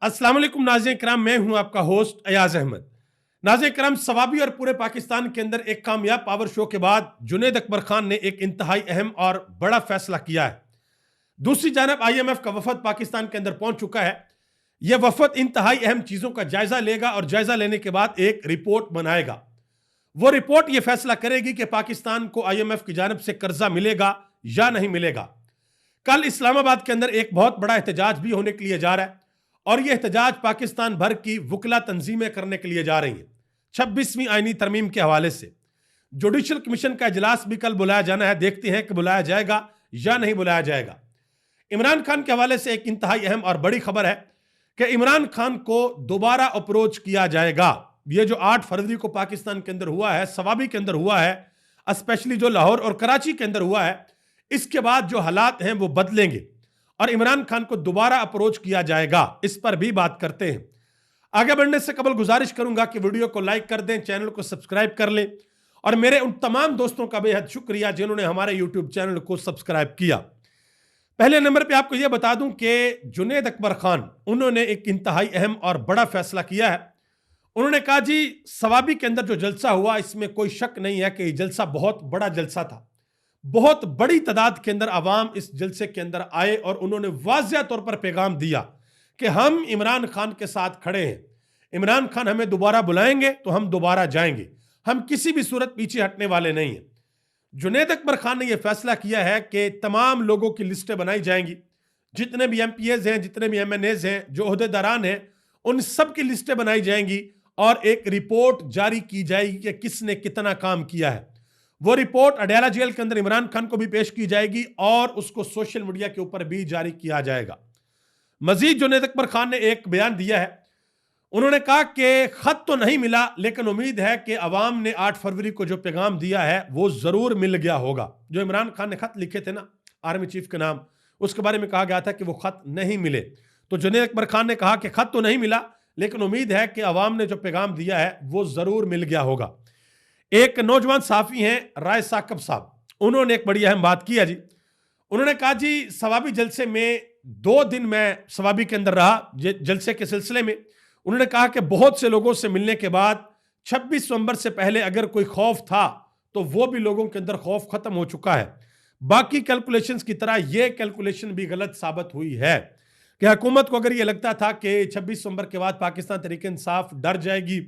अस्सलाम वालेकुम नाज़रीन किराम, मैं हूं आपका होस्ट अयाज अहमद। नाज़रीन किराम, सवाबी और पूरे पाकिस्तान के अंदर एक कामयाब पावर शो के बाद जुनैद अकबर खान ने एक इंतहाई अहम और बड़ा फैसला किया है। दूसरी जानब IMF का वफद पाकिस्तान के अंदर पहुंच चुका है। यह वफद इंतहाई अहम चीज़ों का जायजा लेगा और जायजा लेने के बाद एक रिपोर्ट बनाएगा। वो रिपोर्ट यह फैसला करेगी कि पाकिस्तान को IMF की जानब से कर्जा मिलेगा या नहीं मिलेगा। कल इस्लामाबाद के अंदर एक बहुत बड़ा एहतजाज भी होने के लिए जा रहा है और यह एहतजाज पाकिस्तान भर की वकला तंजीमें करने के लिए जा रही हैं 26वीं आईनी तरमीम के हवाले से। जुडिशल कमीशन का इजलास भी कल बुलाया जाना है, देखते हैं कि बुलाया जाएगा या नहीं बुलाया जाएगा। इमरान खान के हवाले से एक इंतहाई अहम और बड़ी खबर है कि इमरान खान को दोबारा अप्रोच किया जाएगा। यह जो 8 फरवरी को पाकिस्तान के अंदर हुआ है, सवाबी के अंदर हुआ है, स्पेशली जो लाहौर और कराची के अंदर हुआ है, इसके बाद जो हालात हैं वो बदलेंगे और इमरान खान को दोबारा अप्रोच किया जाएगा। इस पर भी बात करते हैं। आगे बढ़ने से कबल गुजारिश करूंगा कि वीडियो को लाइक कर दें, चैनल को सब्सक्राइब कर लें और मेरे उन तमाम दोस्तों का बेहद शुक्रिया जिन्होंने हमारे यूट्यूब चैनल को सब्सक्राइब किया। पहले नंबर पे आपको यह बता दूं कि जुनैद अकबर खान, उन्होंने एक इंतहाई अहम और बड़ा फैसला किया है। उन्होंने कहा, जी सवाबी के अंदर जो जलसा हुआ इसमें कोई शक नहीं है कि यह जलसा बहुत बड़ा जलसा था। बहुत बड़ी तादाद के अंदर अवाम इस जलसे के अंदर आए और उन्होंने वाज़िया तौर पर पैगाम दिया कि हम इमरान खान के साथ खड़े हैं। इमरान खान हमें दोबारा बुलाएंगे तो हम दोबारा जाएंगे, हम किसी भी सूरत पीछे हटने वाले नहीं हैं। जुनैद अकबर खान ने यह फैसला किया है कि तमाम लोगों की लिस्टें बनाई जाएंगी, जितने भी MPAs हैं, जितने भी MNAs हैं, जो ओहदेदारान हैं, उन सब की लिस्टें बनाई जाएंगी और एक रिपोर्ट जारी की जाएगी कि किसने कितना काम किया है। वो रिपोर्ट अडयाला जेल के अंदर इमरान खान को भी पेश की जाएगी और उसको सोशल मीडिया के ऊपर भी जारी किया जाएगा। मजीद जुनैद अकबर खान ने एक बयान दिया है। उन्होंने कहा कि खत तो नहीं मिला लेकिन उम्मीद है कि अवाम ने 8 फरवरी को जो पैगाम दिया है वो जरूर मिल गया होगा। जो इमरान खान ने खत लिखे थे ना आर्मी चीफ के नाम, उसके बारे में कहा गया था कि वो खत नहीं मिले। तो जुनैद अकबर खान ने कहा कि खत तो नहीं मिला लेकिन उम्मीद है कि अवाम ने जो पैगाम दिया है वो जरूर मिल गया होगा। एक नौजवान साफी हैं राय साकब साहब, उन्होंने एक बड़ी अहम बात की है जी। उन्होंने कहा, जी सवाबी जलसे में 2 दिन मैं सवाबी के अंदर रहा जलसे के सिलसिले में। उन्होंने कहा कि बहुत से लोगों से मिलने के बाद 26 नवंबर से पहले अगर कोई खौफ था तो वो भी लोगों के अंदर खौफ खत्म हो चुका है। बाकी कैलकुलेशंस की तरह ये कैलकुलेशन भी गलत साबित हुई है कि हुकूमत को अगर ये लगता था कि 26 नवंबर के बाद पाकिस्तान तहरीक इंसाफ डर जाएगी,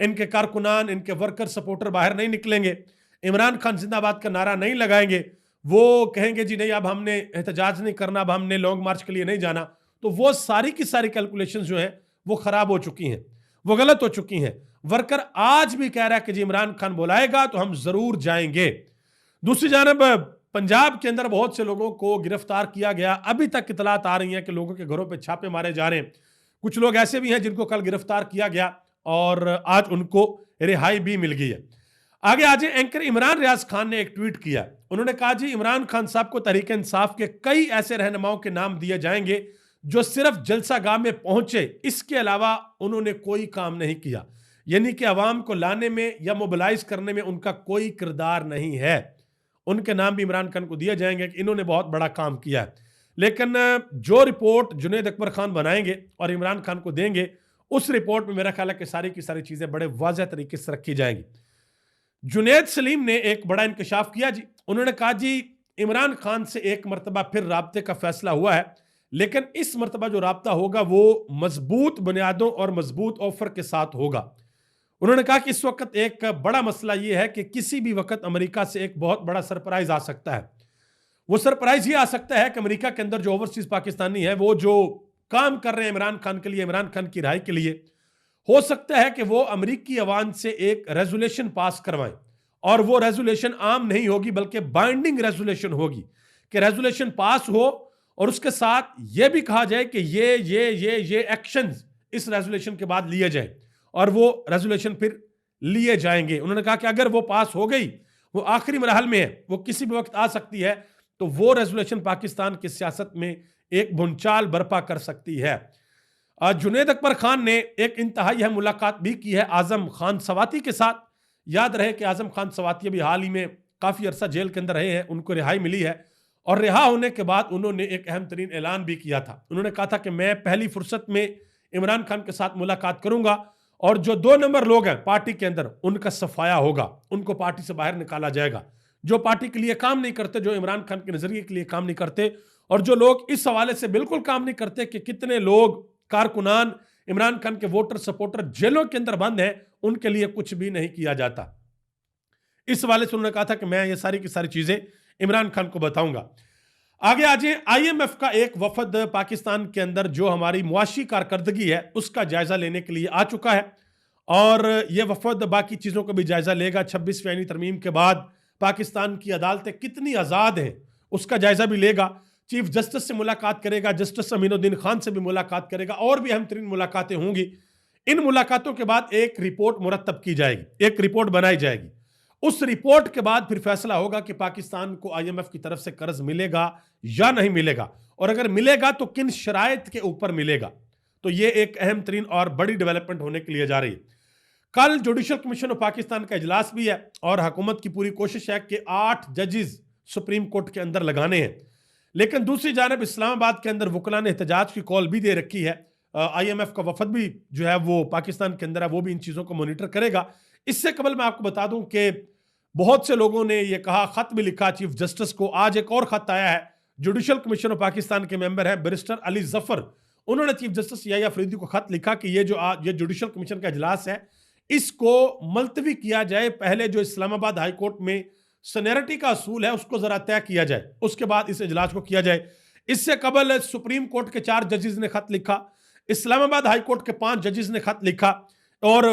इनके कारकुनान, इनके वर्कर सपोर्टर बाहर नहीं निकलेंगे, इमरान खान जिंदाबाद का नारा नहीं लगाएंगे, वो कहेंगे जी नहीं अब हमने एहतजाज नहीं करना, अब हमने लॉन्ग मार्च के लिए नहीं जाना, तो वो सारी की सारी कैलकुलेशंस जो हैं वो खराब हो चुकी हैं, वो गलत हो चुकी हैं। वर्कर आज भी कह रहा है कि जी इमरान खान बुलाएगा तो हम जरूर जाएंगे। दूसरी जानब पंजाब के अंदर बहुत से लोगों को गिरफ्तार किया गया। अभी तक इतलात आ रही हैं कि लोगों के घरों पर छापे मारे जा रहे हैं। कुछ लोग ऐसे भी हैं जिनको कल गिरफ्तार किया गया और आज उनको रिहाई भी मिल गई है। आगे आज एंकर इमरान रियाज खान ने एक ट्वीट किया। उन्होंने कहा, जी इमरान खान साहब को तहरीक इंसाफ के कई ऐसे रहनुमाओं के नाम दिए जाएंगे जो सिर्फ जलसा गाह में पहुंचे, इसके अलावा उन्होंने कोई काम नहीं किया। यानी कि अवाम को लाने में या मोबिलाइज करने में उनका कोई किरदार नहीं है। उनके नाम भी इमरान खान को दिए जाएंगे कि इन्होंने बहुत बड़ा काम किया है। लेकिन जो रिपोर्ट जुनैद अकबर खान बनाएंगे और इमरान खान को देंगे, उस रिपोर्ट में मेरा ख्याल है कि सारी की सारी चीजें बड़े वाज़ेह तरीके से रखी जाएंगी। जुनैद सलीम ने एक बड़ा इंकशाफ किया जी। उन्होंने कहा, जी इमरान खान से एक मरतबा फिर राब्ते का फैसला हुआ है, लेकिन इस मरतबा जो राब्ता होगा वो मजबूत बुनियादों और मजबूत ऑफर के साथ होगा। उन्होंने कहा कि इस वक्त एक बड़ा मसला यह है कि किसी भी वक्त अमेरिका से एक बहुत बड़ा सरप्राइज आ सकता है। वो सरप्राइज ये आ सकता है कि अमेरिका के अंदर जो ओवरसीज पाकिस्तानी है वो जो काम कर रहे हैं इमरान खान के लिए, इमरान खान की रिहाई के लिए, हो सकता है कि वो अमेरिकी अवाम से एक रेजोल्यूशन पास करवाएं और वो रेजोल्यूशन आम नहीं होगी बल्कि बाइंडिंग रेजोल्यूशन होगी कि रेजोल्यूशन पास हो और उसके साथ ये भी कहा जाए कि ये एक्शंस इस रेजोल्यूशन के बाद लिए जाए और वो रेजोल्यूशन फिर लिए जाएंगे। उन्होंने कहा कि अगर वो पास हो गई, वो आखिरी मरहल में है, वो किसी भी वक्त आ सकती है, तो वो रेजोल्यूशन पाकिस्तान की सियासत में एक भूचाल बर्पा कर सकती है। जुनैद अकबर खान ने एक इंतहाई अहम मुलाकात भी की है आजम खान सवाती के साथ। याद रहे कि आजम खान सवाती अभी हाल ही में काफ़ी अरसा जेल के अंदर रहे हैं, उनको रिहाई मिली है और रिहा होने के बाद उन्होंने एक अहम तरीन ऐलान भी किया था। उन्होंने कहा था कि मैं पहली फुर्सत में इमरान खान के साथ मुलाकात करूंगा और जो 2 नंबर लोग हैं पार्टी के अंदर उनका सफाया होगा, उनको पार्टी से बाहर निकाला जाएगा। जो पार्टी के लिए काम नहीं करते, जो इमरान खान के नजरिए के लिए काम नहीं करते, और जो लोग इस हवाले से बिल्कुल काम नहीं करते कि कितने लोग कारकुनान इमरान खान के वोटर सपोर्टर जेलों के अंदर बंद हैं, उनके लिए कुछ भी नहीं किया जाता। इस हवाले से उन्होंने कहा था कि मैं ये सारी की सारी चीजें इमरान खान को बताऊंगा। आगे आ जाए, आईएमएफ का एक वफद पाकिस्तान के अंदर जो हमारी मुआशी कारकर्दगी है उसका जायजा लेने के लिए आ चुका है और यह वफद बाकी चीजों का भी जायजा लेगा। 26वीं आईनी तरमीम के बाद पाकिस्तान की अदालतें कितनी आजाद हैं उसका जायजा भी लेगा। चीफ जस्टिस से मुलाकात करेगा, जस्टिस अमीनुद्दीन खान से भी मुलाकात करेगा और भी अहम तरीन मुलाकातें होंगी। इन मुलाकातों के बाद एक रिपोर्ट मुरतब की जाएगी, एक रिपोर्ट बनाई जाएगी। उस रिपोर्ट के बाद फिर फैसला होगा कि पाकिस्तान को आईएमएफ की तरफ से कर्ज मिलेगा या नहीं मिलेगा, और अगर मिलेगा तो किन शराइत के ऊपर मिलेगा। तो यह एक अहम तरीन और बड़ी डेवलपमेंट होने के लिए जा रही है। कल जुडिशल कमीशन ऑफ पाकिस्तान का इजलास भी है और हुकूमत की पूरी कोशिश है कि 8 जजेस सुप्रीम कोर्ट के अंदर लगाने हैं। लेकिन दूसरी जानब इस्लामाबाद के अंदर वकला ने एहतजाज की कॉल भी दे रखी है। आईएमएफ का वफद भी जो है वो पाकिस्तान के अंदर है, वो भी इन चीज़ों को मॉनिटर करेगा। इससे कबल मैं आपको बता दूं कि बहुत से लोगों ने यह कहा, खत भी लिखा चीफ जस्टिस को। आज एक और खत आया है, जुडिशल कमीशन ऑफ पाकिस्तान के मेंबर है बैरिस्टर अली जफर, उन्होंने चीफ जस्टिस याहिया अफरीदी को खत लिखा कि ये जो आज ये जुडिशल कमीशन का इजलास है इसको मुलतवी किया जाए। पहले जो इस्लामाबाद हाई कोर्ट में सीनियरिटी का असूल है उसको जरा तय किया जाए, उसके बाद इस इजलास को किया जाए। इससे कबल सुप्रीम कोर्ट के 4 जजेस ने खत लिखा, इस्लामाबाद हाई कोर्ट के 5 जजेस ने खत लिखा और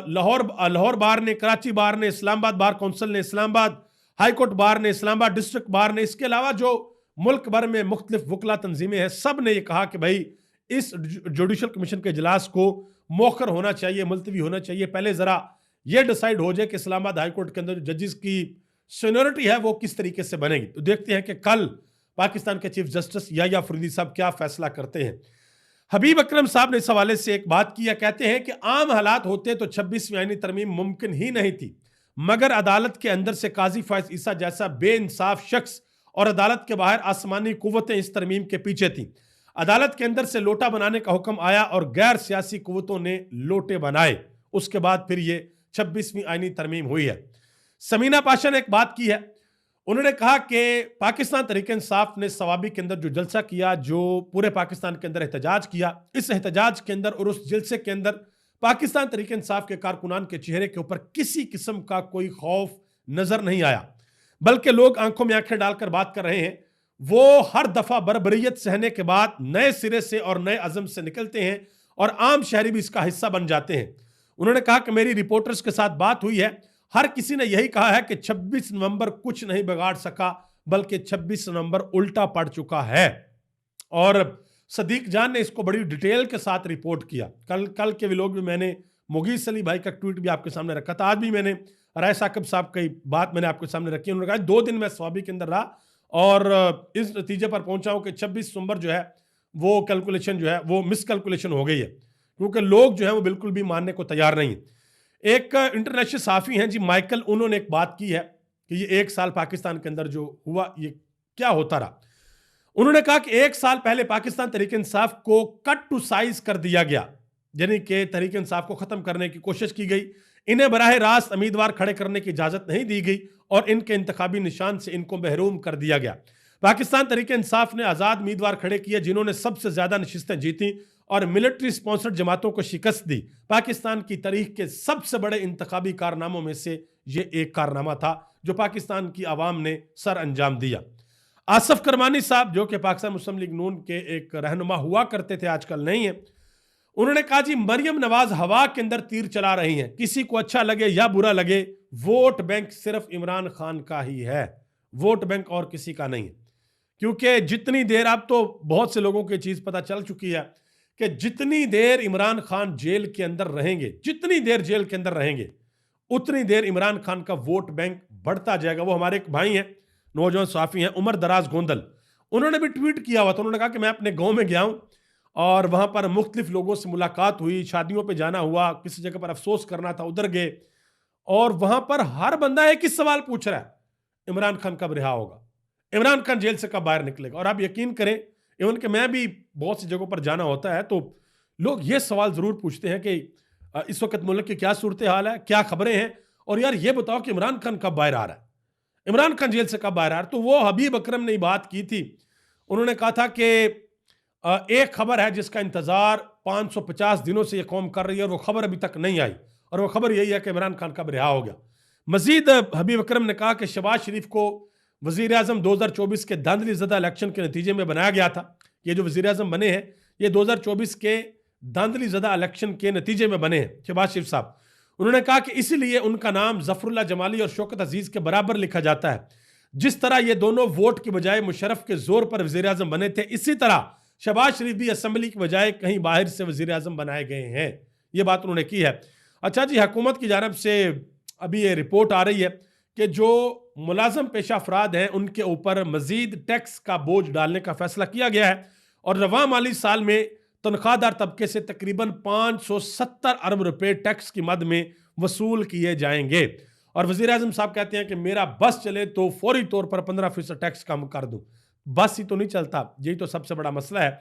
लाहौर बार ने, कराची बार ने, इस्लामाबाद बार काउंसिल ने, इस्लामाबाद हाई कोर्ट बार ने, इस्लामाबाद डिस्ट्रिक्ट बार ने, इसके अलावा जो मुल्क भर में मुख्तलिफ वकला तंजीमें हैं, सब ने यह कहा कि भाई इस जुडिशल कमीशन के इजलास को मौखर होना चाहिए, मुलतवी होना चाहिए। पहले जरा यह डिसाइड हो जाए कि इस्लामाबाद हाई कोर्ट के अंदर जजेस की सीनियरिटी है वो किस तरीके से बनेगी। तो देखते हैं कि कल पाकिस्तान के चीफ जस्टिस याहिया अफरीदी साहब क्या फैसला करते हैं। हबीब अकरम साहब ने इस हवाले से एक बात की है, कहते हैं कि आम हालात होते तो 26वीं आईनी तरमीम मुमकिन ही नहीं थी, मगर अदालत के अंदर से काजी फैज ईसा जैसा बेइंसाफ शख्स और अदालत के बाहर आसमानी कुव्वतें इस तरमीम के पीछे थीं। अदालत के अंदर से लोटा बनाने का हुक्म आया और गैर सियासी कुव्वतों ने लोटे बनाए। उसके बाद फिर ये 26वीं आईनी तरमीम हुई है। समीना पाशा ने एक बात की है, उन्होंने कहा कि पाकिस्तान तहरीक इंसाफ ने सवाबी के अंदर जो जलसा किया, जो पूरे पाकिस्तान के अंदर एहतजाज किया, इस एहतजाज के अंदर और उस जलसे के अंदर पाकिस्तान तहरीक इंसाफ के कारकुनान के चेहरे के ऊपर किसी किस्म का कोई खौफ नजर नहीं आया, बल्कि लोग आंखों में आंखें डालकर बात कर रहे हैं। वो हर दफा बर्बरियत सहने के बाद नए सिरे से और नए अज़म से निकलते हैं और आम शहरी भी इसका हिस्सा बन जाते हैं। उन्होंने कहा कि मेरी रिपोर्टर्स के साथ बात हुई है, हर किसी ने यही कहा है कि 26 नवंबर कुछ नहीं बिगाड़ सका, बल्कि 26 नवंबर उल्टा पड़ चुका है। और सदीक जान ने इसको बड़ी डिटेल के साथ रिपोर्ट किया। कल के व्लॉग में मैंने मुगीस अली भाई का ट्वीट भी आपके सामने रखा था। आज भी मैंने राय साकिब साहब की बात मैंने आपके सामने रखी। उन्होंने कहा 2 दिन मैं स्वाबी के अंदर रहा और इस नतीजे पर पहुंचा हूं कि 26 नवंबर जो है वो कैलकुलेशन जो है वो मिसकैलकुलेशन हो गई है, क्योंकि लोग जो है वो बिल्कुल भी मानने को तैयार नहीं। एक इंटरनेशनल साफ़ी हैं जी माइकल, उन्होंने एक बात की है कि ये 1 साल पाकिस्तान के अंदर जो हुआ ये क्या होता रहा। उन्होंने कहा कि 1 साल पहले पाकिस्तान तहरीक इंसाफ को कट टू साइज कर दिया गया, यानी कि तहरीक इंसाफ को खत्म करने की कोशिश की गई। इन्हें बराह रास्त उम्मीदवार खड़े करने की इजाजत नहीं दी गई और इनके इंतखाबी निशान से इनको महरूम कर दिया गया। पाकिस्तान तहरीक इंसाफ ने आज़ाद उम्मीदवार खड़े किए जिन्होंने सबसे ज्यादा नशिस्तें जीती और मिलिट्री स्पॉन्सर्ड जमातों को शिकस्त दी। पाकिस्तान की तारीख के सबसे बड़े इंतखाबी कारनामों में से ये एक कारनामा था जो पाकिस्तान की आवाम ने सर अंजाम दिया। आसफ करमानी साहब जो कि पाकिस्तान मुस्लिम लीग नून के एक रहनुमा हुआ करते थे, आजकल नहीं है, उन्होंने कहा जी मरियम नवाज हवा के अंदर तीर चला रही हैं, किसी को अच्छा लगे या बुरा लगे, वोट बैंक सिर्फ इमरान खान का ही है, वोट बैंक और किसी का नहीं है। क्योंकि जितनी देर, अब तो बहुत से लोगों की चीज पता चल चुकी है कि जितनी देर इमरान खान जेल के अंदर रहेंगे, जितनी देर जेल के अंदर रहेंगे, उतनी देर इमरान खान का वोट बैंक बढ़ता जाएगा। वो हमारे एक भाई हैं, नौजवान सहाफी हैं, उमर दराज गोंदल, उन्होंने भी ट्वीट किया हुआ था। उन्होंने कहा कि मैं अपने गांव में गया हूं और वहां पर मुख्तलिफ लोगों से मुलाकात हुई, शादियों पे जाना हुआ, किसी जगह पर अफसोस करना था, उधर गए और वहां पर हर बंदा एक ही सवाल पूछ रहा है, इमरान खान कब रिहा होगा, इमरान खान जेल से कब बाहर निकलेगा। और आप यकीन करें, इवन कि मैं भी बहुत सी जगहों पर जाना होता है तो लोग ये सवाल ज़रूर पूछते हैं कि इस वक्त मुल्क की क्या सूरत हाल है, क्या खबरें हैं, और यार ये बताओ कि इमरान खान कब बाहर आ रहा है, इमरान खान जेल से कब बाहर आ रहा है। तो वो हबीब अकरम ने बात की थी, उन्होंने कहा था कि एक खबर है जिसका इंतजार 550 दिनों से ये कौम कर रही है और वो खबर अभी तक नहीं आई, और वो खबर यही है कि इमरान खान कब रिहा हो गया। मजीद हबीब अकरम ने कहा कि शहबाज शरीफ को वजीर आजम 2024 के धांधली ज़दा इलेक्शन के नतीजे में बनाया गया था। ये जो वजीर आजम बने हैं ये 2024 के धांधली ज़दा इलेक्शन के नतीजे में बने हैं शहबाज शरीफ साहब। उन्होंने कहा कि इसीलिए उनका नाम जफरुल्लाह जमाली और शौकत अजीज के बराबर लिखा जाता है। जिस तरह ये दोनों वोट की बजाय मुशर्रफ के जोर पर वजीर आजम बने थे, इसी तरह शहबाज शरीफ भी असम्बली की बजाय कहीं बाहर से वजीर आजम बनाए गए हैं। ये बात उन्होंने की है। अच्छा जी, हुकूमत की जानब से अभी ये रिपोर्ट आ रही है कि जो मुलाजम पेशा अफराद हैं उनके ऊपर मजीद टैक्स का बोझ डालने का फैसला किया गया है और रवा माली साल में तनख्वाहदार तबके से तकरीबन 570 अरब रुपए टैक्स की मद में वसूल किए जाएंगे। और वजीर आजम साहब कहते हैं कि मेरा बस चले तो फौरी तौर पर 15% टैक्स कम कर दूं। बस ही तो नहीं चलता, यही तो सबसे बड़ा मसला है।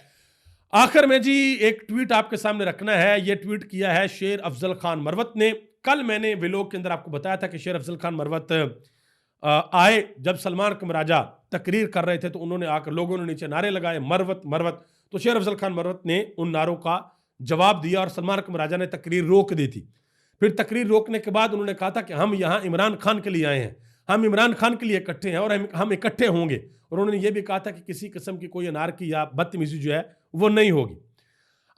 आखिर में जी एक ट्वीट आपके सामने रखना है। ये ट्वीट किया है शेर अफजल खान मरवत ने। कल मैंने व्लॉग के अंदर आपको बताया था कि शेर अफजल खान मरवत आए, जब सलमान कम राजा तकरीर कर रहे थे तो उन्होंने आकर लोगों ने नीचे नारे लगाए मरवत मरवत। तो शेर अफजल खान मरवत ने उन नारों का जवाब दिया और सलमान कम राजा ने तकरीर रोक दी थी। फिर तकरीर रोकने के बाद उन्होंने कहा था कि हम यहाँ इमरान खान के लिए आए हैं, हम इमरान खान के लिए इकट्ठे हैं और हम इकट्ठे होंगे। और उन्होंने ये भी कहा था कि किसी किस्म की कोई अनारकी या बदतमीजी जो है वो नहीं होगी।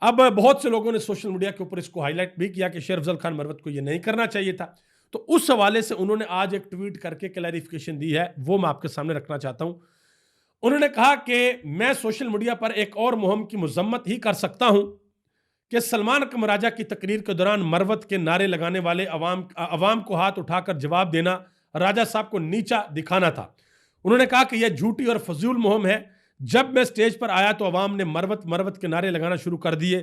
अब बहुत से लोगों ने सोशल मीडिया के ऊपर इसको हाईलाइट भी किया कि शेर अफजल खान मरवत को ये नहीं करना चाहिए था। तो उस हवाले से उन्होंने आज एक ट्वीट करके क्लैरिफिकेशन दी है, वो मैं आपके सामने रखना चाहता हूं। उन्होंने कहा कि मैं सोशल मीडिया पर एक और मुहिम की मजम्मत ही कर सकता हूं कि सलमान कम राजा की तकरीर के दौरान मरवत के नारे लगाने वाले अवाम को हाथ उठाकर जवाब देना राजा साहब को नीचा दिखाना था। उन्होंने कहा कि यह झूठी और फजूल मुहिम है। जब मैं स्टेज पर आया तो अवाम ने मरवत मरवत के नारे लगाना शुरू कर दिए।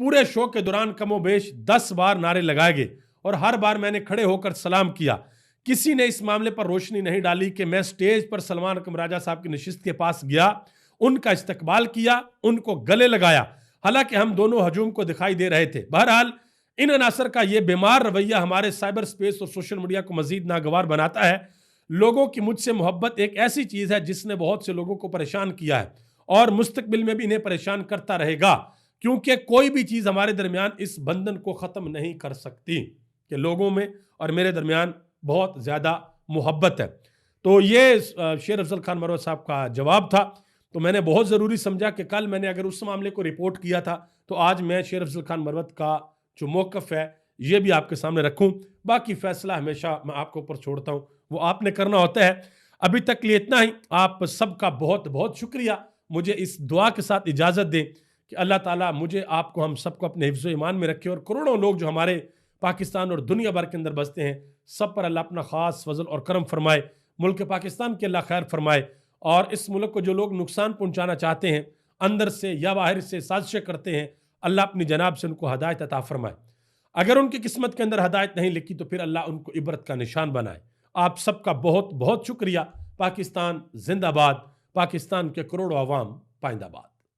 पूरे शो के दौरान कमोबेश 10 बार नारे लगाए गए और हर बार मैंने खड़े होकर सलाम किया। किसी ने इस मामले पर रोशनी नहीं डाली कि मैं स्टेज पर सलमान कम राजा साहब की नशिस्त के पास गया, उनका इस्तकबाल किया, उनको गले लगाया, हालांकि हम दोनों हजूम को दिखाई दे रहे थे। बहरहाल इन अनासर का यह बीमार रवैया हमारे साइबर स्पेस और सोशल मीडिया को मजीद नागवार बनाता है। लोगों की मुझसे मोहब्बत एक ऐसी चीज है जिसने बहुत से लोगों को परेशान किया है और मुस्तकबिल में भी इन्हें परेशान करता रहेगा, क्योंकि कोई भी चीज हमारे दरमियान इस बंधन को खत्म नहीं कर सकती कि लोगों में और मेरे दरमियान बहुत ज्यादा मोहब्बत है। तो ये शेर अफजल खान मरवत साहब का जवाब था। तो मैंने बहुत ज़रूरी समझा कि कल मैंने अगर उस मामले को रिपोर्ट किया था तो आज मैं शेर अफजल खान मरवत का जो मौक़िफ़ है ये भी आपके सामने रखूं। बाकी फ़ैसला हमेशा मैं आपके ऊपर छोड़ता हूं, वो आपने करना होता है। अभी तक के लिए इतना ही। आप सबका बहुत बहुत शुक्रिया। मुझे इस दुआ के साथ इजाज़त दें कि अल्लाह ताला मुझे, आपको, हम सबको अपने हिफ्ज़ ईमान में रखे और करोड़ों लोग जो हमारे पाकिस्तान और दुनिया भर के अंदर बसते हैं सब पर अल्लाह अपना ख़ास फजल और करम फरमाए। मुल्क पाकिस्तान के अल्लाह खैर फरमाए और इस मुल्क को जो लोग नुकसान पहुंचाना चाहते हैं अंदर से या बाहर से साजिशें करते हैं, अल्लाह अपनी जनाब से उनको हदायत अता फरमाए। अगर उनकी किस्मत के अंदर हदायत नहीं लिखी तो फिर अल्लाह उनको इबरत का निशान बनाए। आप सबका बहुत बहुत शुक्रिया। पाकिस्तान जिंदाबाद, पाकिस्तान के करोड़ों अवाम पाइंदाबाद।